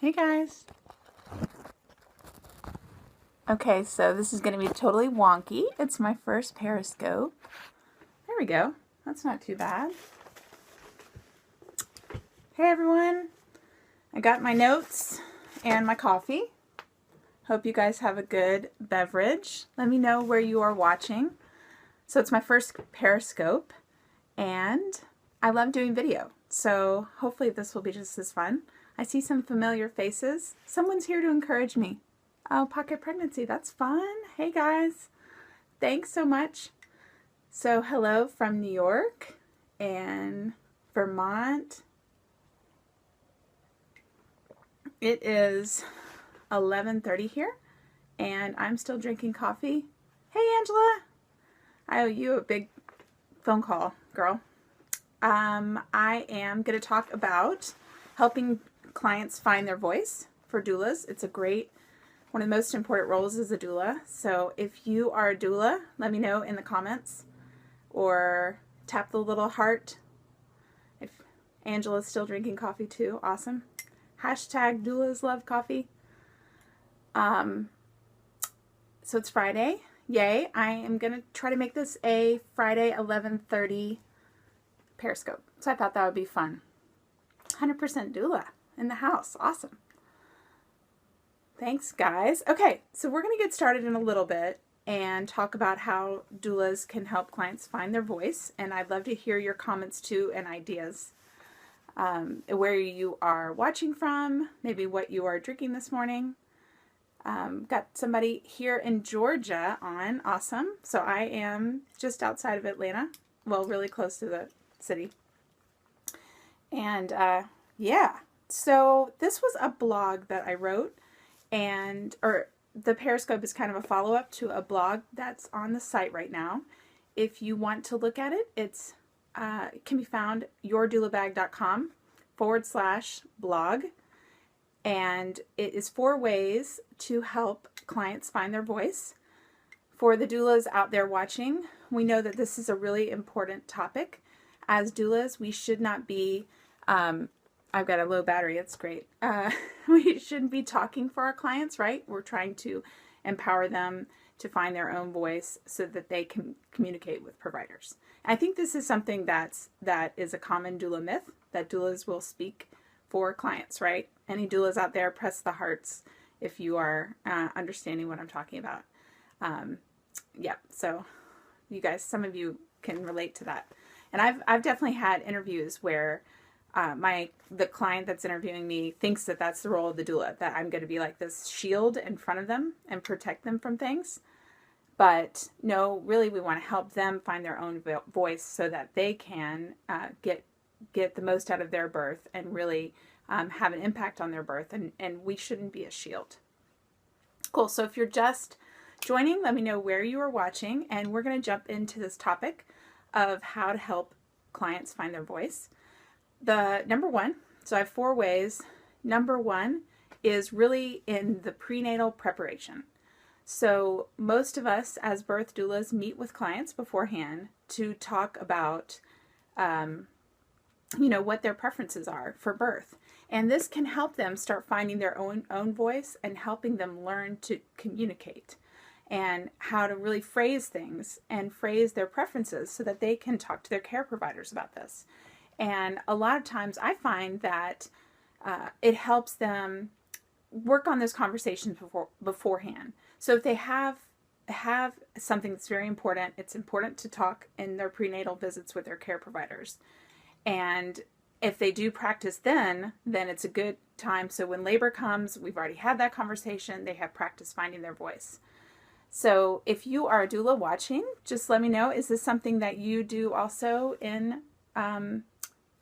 Hey guys. Okay, so this is going to be totally wonky. It's my first Periscope. There we go. That's not too bad. Hey everyone. I got my notes and my coffee. Hope you guys have a good beverage. Let me know where you are watching. So it's my first Periscope and I love doing video. So hopefully this will be just as fun. I see some familiar faces. Someone's here to encourage me. Oh, pocket pregnancy, that's fun. Hey guys, thanks so much. So hello from New York and Vermont. It is 11:30 here and I'm still drinking coffee. Hey Angela, I owe you a big phone call, girl. I am going to talk about helping clients find their voice for doulas. It's one of the most important roles is a doula. So if you are a doula, let me know in the comments or tap the little heart. If Angela's still drinking coffee too, awesome. Hashtag doulas love coffee. So it's Friday. Yay. I am going to try to make this a Friday 11:30 Periscope. So I thought that would be fun. 100% doula in the house. Awesome. Thanks, guys. Okay, so we're going to get started in a little bit and talk about how doulas can help clients find their voice. And I'd love to hear your comments too and ideas. Where you are watching from, maybe what you are drinking this morning. Got somebody here in Georgia on. Awesome. So I am just outside of Atlanta. Well, really close to the city. And yeah, so this was a blog that I wrote. Or the Periscope is kind of a follow-up to a blog that's on the site right now. If you want to look at it, it can be found yourdoulabag.com/blog. And it is 4 ways to help clients find their voice. For the doulas out there watching, we know that this is a really important topic. As doulas, we should not be I've got a low battery. It's great. We shouldn't be talking for our clients, right? We're trying to empower them to find their own voice so that they can communicate with providers. I think this is something that is a common doula myth, that doulas will speak for clients, right? Any doulas out there, press the hearts if you are understanding what I'm talking about. Yeah, so you guys, some of you can relate to that. And I've definitely had interviews where the client that's interviewing me thinks that that's the role of the doula, that I'm going to be like this shield in front of them and protect them from things. But no, really we want to help them find their own voice so that they can get the most out of their birth and really have an impact on their birth, and we shouldn't be a shield. Cool, so if you're just joining, let me know where you are watching, and we're going to jump into this topic of how to help clients find their voice. The number one, so I have 4 ways. Number 1 is really in the prenatal preparation. So most of us as birth doulas meet with clients beforehand to talk about, what their preferences are for birth. And this can help them start finding their own voice and helping them learn to communicate and how to really phrase things and phrase their preferences so that they can talk to their care providers about this. And a lot of times I find that it helps them work on those conversations beforehand. So if they have something that's very important, it's important to talk in their prenatal visits with their care providers. And if they do practice then it's a good time. So when labor comes, we've already had that conversation. They have practice finding their voice. So if you are a doula watching, just let me know. Is this something that you do also in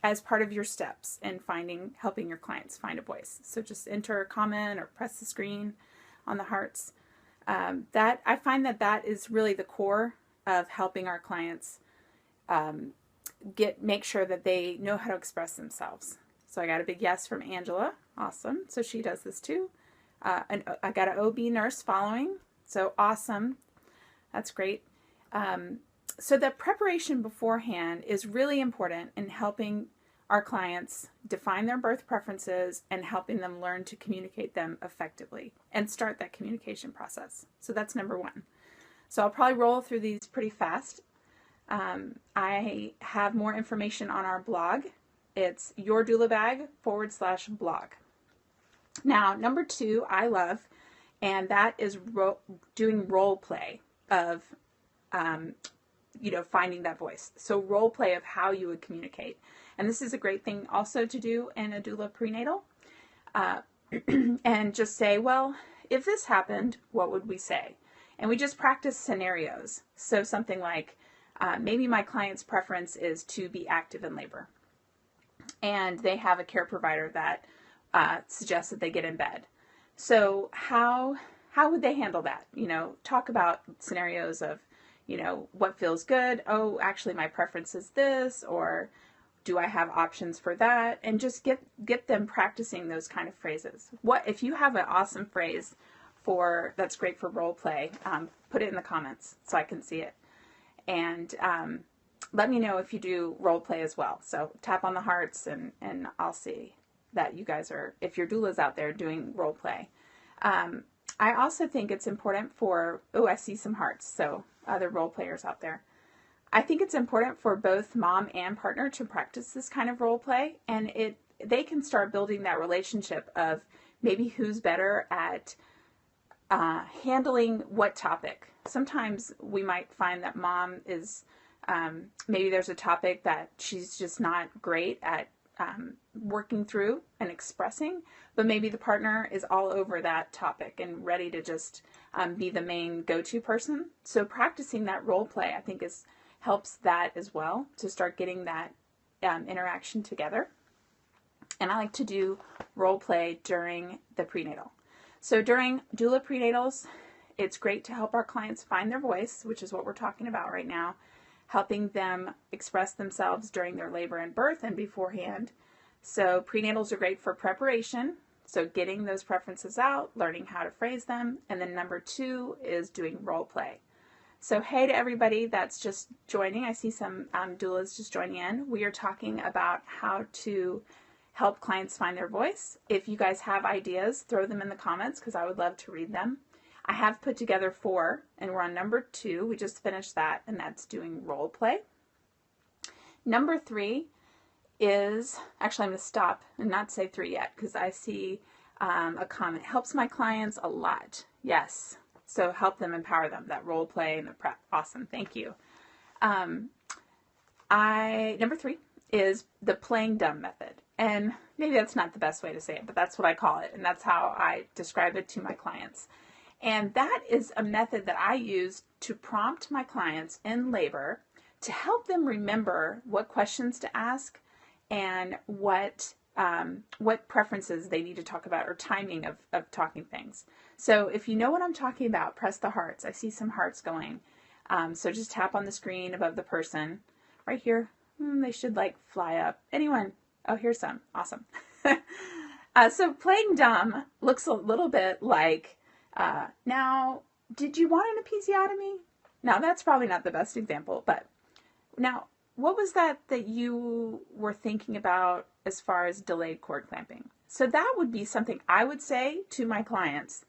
as part of your steps in helping your clients find a voice? So just enter a comment or press the screen on the hearts. That I find that is really the core of helping our clients make sure that they know how to express themselves. So I got a big yes from Angela. Awesome. So she does this too. And I got an OB nurse following. So awesome. That's great. So the preparation beforehand is really important in helping our clients define their birth preferences and helping them learn to communicate them effectively and start that communication process. So that's number one. So I'll probably roll through these pretty fast. I have more information on our blog. It's yourdoulabag.com/blog. Now, number two, I love, and that is doing role play of, finding that voice. So role play of how you would communicate. And this is a great thing also to do in a doula prenatal. And just say, well, if this happened, what would we say? And we just practice scenarios. So something like, maybe my client's preference is to be active in labor. And they have a care provider that suggests that they get in bed. So how would they handle that? Talk about scenarios of, what feels good? Oh, actually my preference is this, or do I have options for that? And just get them practicing those kind of phrases. What if you have an awesome phrase that's great for role play, put it in the comments so I can see it. And let me know if you do role play as well. So tap on the hearts and I'll see that you guys are, if your doulas out there doing role play. I also think it's important for, I see some hearts, so other role players out there. I think it's important for both mom and partner to practice this kind of role play, and they can start building that relationship of maybe who's better at handling what topic. Sometimes we might find that mom is, maybe there's a topic that she's just not great at working through and expressing, but maybe the partner is all over that topic and ready to just be the main go-to person. So practicing that role play, I think, helps that as well, to start getting that interaction together. And I like to do role play during the prenatal. So during doula prenatals, it's great to help our clients find their voice, which is what we're talking about right now, helping them express themselves during their labor and birth and beforehand. So prenatals are great for preparation, so getting those preferences out, learning how to phrase them, and then number two is doing role play. So hey to everybody that's just joining. I see some doulas just joining in. We are talking about how to help clients find their voice. If you guys have ideas, throw them in the comments because I would love to read them. I have put together 4, and we're on number 2. We just finished that, and that's doing role play. Number 3 is, actually I'm going to stop and not say 3 yet because I see a comment. Helps my clients a lot. Yes. So help them, empower them. That role play and the prep. Awesome. Thank you. Number 3 is the playing dumb method. And maybe that's not the best way to say it, but that's what I call it. And that's how I describe it to my clients. And that is a method that I use to prompt my clients in labor to help them remember what questions to ask and what preferences they need to talk about, or timing of talking things. So if you know what I'm talking about, press the hearts. I see some hearts going. So just tap on the screen above the person right here. They should like fly up. Anyone? Oh, here's some. Awesome. So playing dumb looks a little bit like, now, did you want an episiotomy? Now, that's probably not the best example, but now, what was that you were thinking about as far as delayed cord clamping? So that would be something I would say to my clients.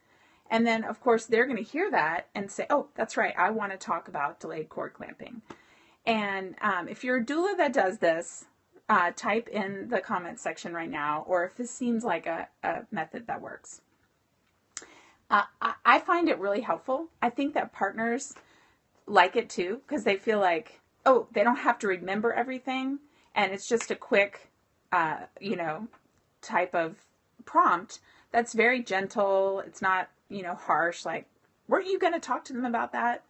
And then, of course, they're going to hear that and say, oh, that's right, I want to talk about delayed cord clamping. And if you're a doula that does this, type in the comments section right now, or if this seems like a method that works. I find it really helpful. I think that partners like it too, because they feel like, oh, they don't have to remember everything, and it's just a quick, type of prompt that's very gentle. It's not, harsh, like, weren't you going to talk to them about that?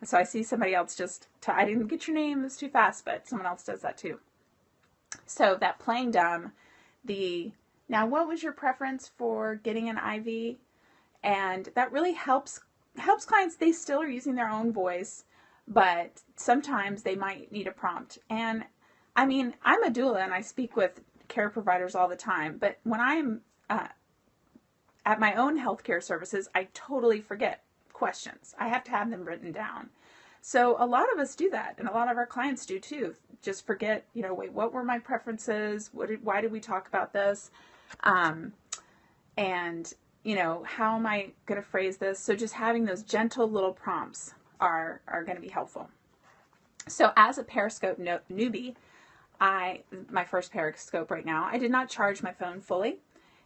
So I see somebody else I didn't get your name, it was too fast, but someone else does that too. So that playing dumb, now what was your preference for getting an IV? And that really helps clients. They still are using their own voice, but sometimes they might need a prompt. And I mean, I'm a doula and I speak with care providers all the time, but when I'm at my own healthcare services, I totally forget questions. I have to have them written down. So a lot of us do that, and a lot of our clients do too. Just forget, wait, what were my preferences? Why did we talk about this? And how am I going to phrase this? So just having those gentle little prompts are going to be helpful. So as a Periscope newbie, my first Periscope right now, I did not charge my phone fully,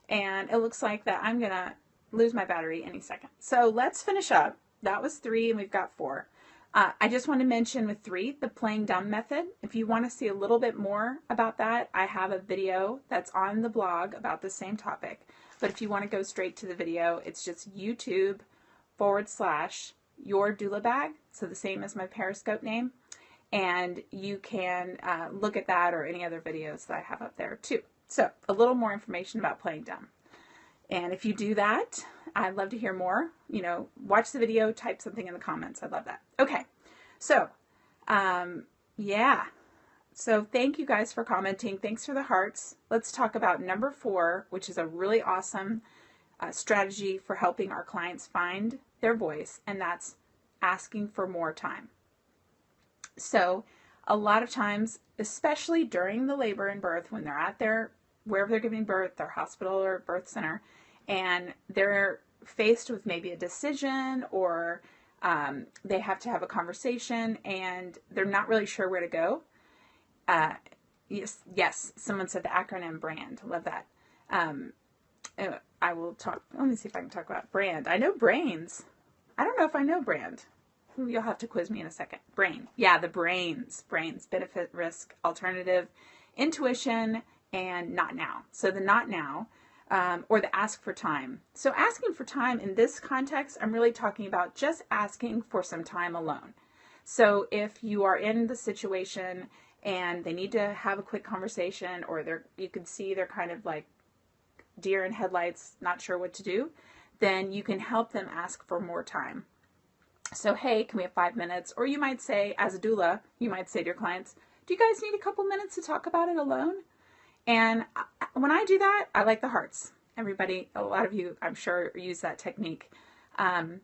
and it looks like that I'm going to lose my battery any second. So let's finish up. That was 3, and we've got 4. I just want to mention with 3, the playing dumb method. If you want to see a little bit more about that, I have a video that's on the blog about the same topic. But if you want to go straight to the video, it's just YouTube/your doula bag. So the same as my Periscope name. And you can look at that or any other videos that I have up there too. So a little more information about playing dumb. And if you do that, I'd love to hear more. Watch the video, type something in the comments. I'd love that. Okay. So, yeah. So thank you guys for commenting. Thanks for the hearts. Let's talk about number 4, which is a really awesome strategy for helping our clients find their voice. And that's asking for more time. So a lot of times, especially during the labor and birth, when they're at wherever they're giving birth, their hospital or birth center, and they're faced with maybe a decision or they have to have a conversation and they're not really sure where to go. Yes, someone said the acronym BRAND. Love that. I will talk, let me see if I can talk about BRAND. I know BRAINS. I don't know if I know BRAND. You'll have to quiz me in a second. BRAIN. Yeah, the BRAINS. BRAINS. Benefit, risk, alternative, intuition, and not now. So the not now, or the ask for time. So asking for time in this context, I'm really talking about just asking for some time alone. So if you are in the situation and they need to have a quick conversation, or you can see they're kind of like deer in headlights, not sure what to do, then you can help them ask for more time. So, hey, can we have 5 minutes? Or you might say, as a doula, you might say to your clients, do you guys need a couple minutes to talk about it alone? And when I do that, I like the hearts. Everybody, a lot of you, I'm sure, use that technique. I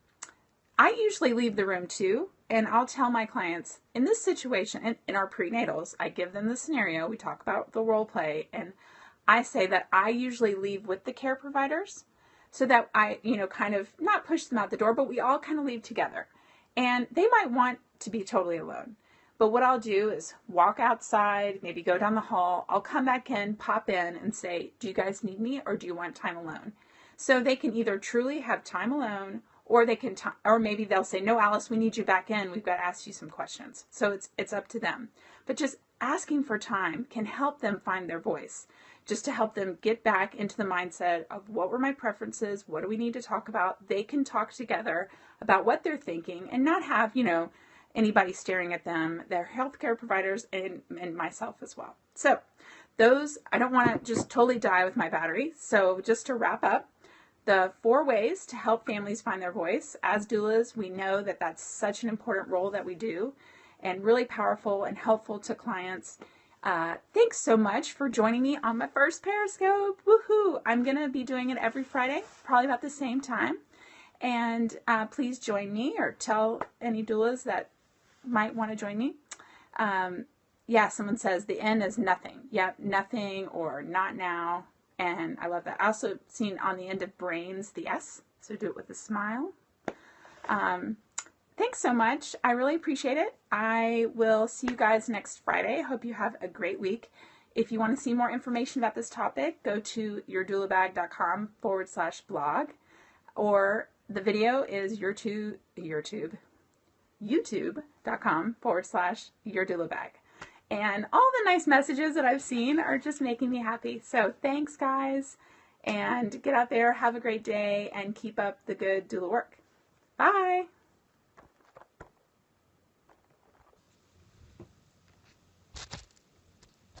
usually leave the room too, and I'll tell my clients, in this situation, in our prenatals, I give them the scenario, we talk about the role play, and I say that I usually leave with the care providers so that I, kind of not push them out the door, but we all kind of leave together. And they might want to be totally alone. But what I'll do is walk outside, maybe go down the hall. I'll come back in, pop in, and say, do you guys need me or do you want time alone? So they can either truly have time alone, or they can, or maybe they'll say, no, Alice, we need you back in. We've got to ask you some questions. So it's up to them. But just asking for time can help them find their voice, just to help them get back into the mindset of what were my preferences, what do we need to talk about. They can talk together about what they're thinking and not have, anybody staring at them, their healthcare providers, and myself as well. So those, I don't want to just totally die with my battery. So just to wrap up, the 4 ways to help families find their voice. As doulas, we know that that's such an important role that we do, and really powerful and helpful to clients. Thanks so much for joining me on my first Periscope. Woohoo! I'm going to be doing it every Friday, probably about the same time. And please join me, or tell any doulas that might want to join me. Yeah, someone says the N is nothing. Yep, nothing or not now. And I love that. I also seen on the end of brains the S, so do it with a smile. Thanks so much. I really appreciate it. I will see you guys next Friday. Hope you have a great week. If you want to see more information about this topic, go to yourdoulabag.com/blog, or the video is youtube.com/yourdoulabag. And all the nice messages that I've seen are just making me happy. So thanks, guys. And get out there, have a great day, and keep up the good doula work. Bye.